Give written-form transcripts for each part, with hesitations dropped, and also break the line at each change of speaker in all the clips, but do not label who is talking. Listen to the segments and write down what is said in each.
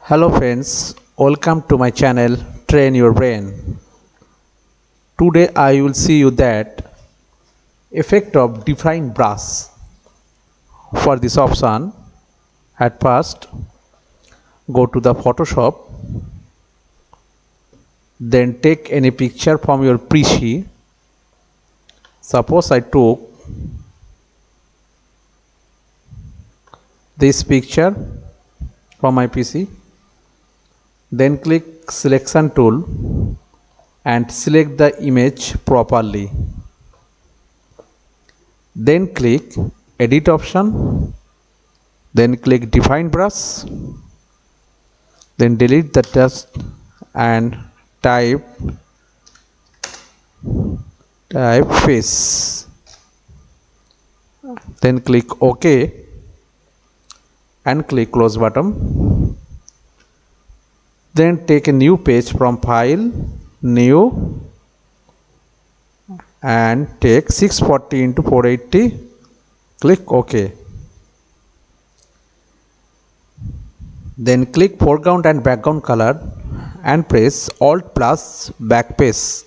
Hello friends, welcome to my channel Train Your Brain. Today I will see you that effect of define brush. For this option, at first go to the Photoshop, then take any picture from your PC. Suppose I took this picture from my PC. Then click selection tool and select the image properly. Then click edit option, then click define brush, then delete the text and type face, then click OK and click close button. Then take a new page from file, new, and take 640 into 480, click OK. Then click foreground and background color and press Alt plus backspace.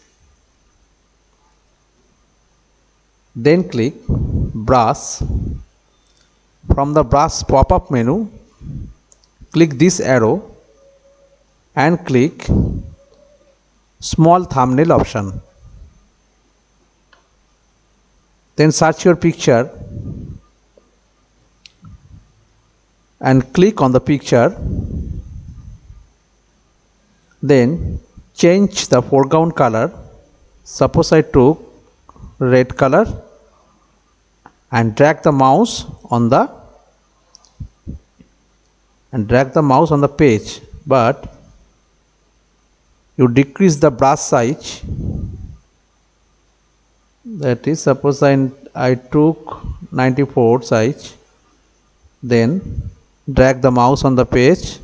Then click brush. From the brush pop-up menu, click this arrow and click small thumbnail option. Then search your picture and click on the picture. Then change the foreground color. Suppose I took red color and drag the mouse on the page, but you decrease the brush size. That is, suppose I took 94 size, then drag the mouse on the page,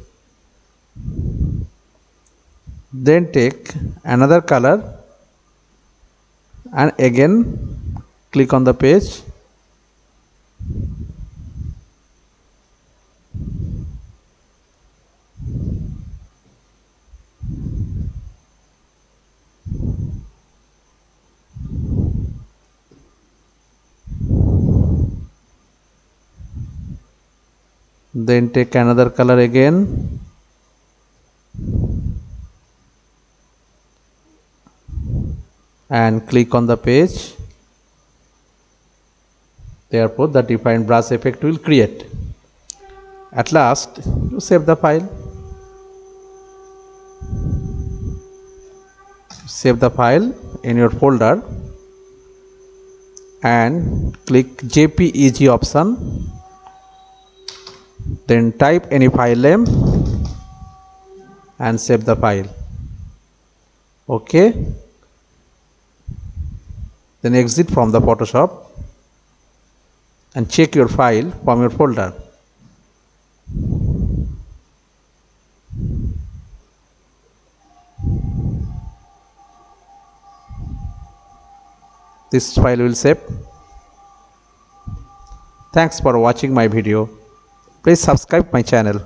then take another color and again click on the page. Then take another color again, and click on the page. Therefore, the defined brush effect will create. At last, you save the file. Save the file in your folder and click JPEG option. Then type any file name and save the file. OK. Then exit from the Photoshop and check your file from your folder. This file will save. Thanks for watching my video. Please subscribe my channel.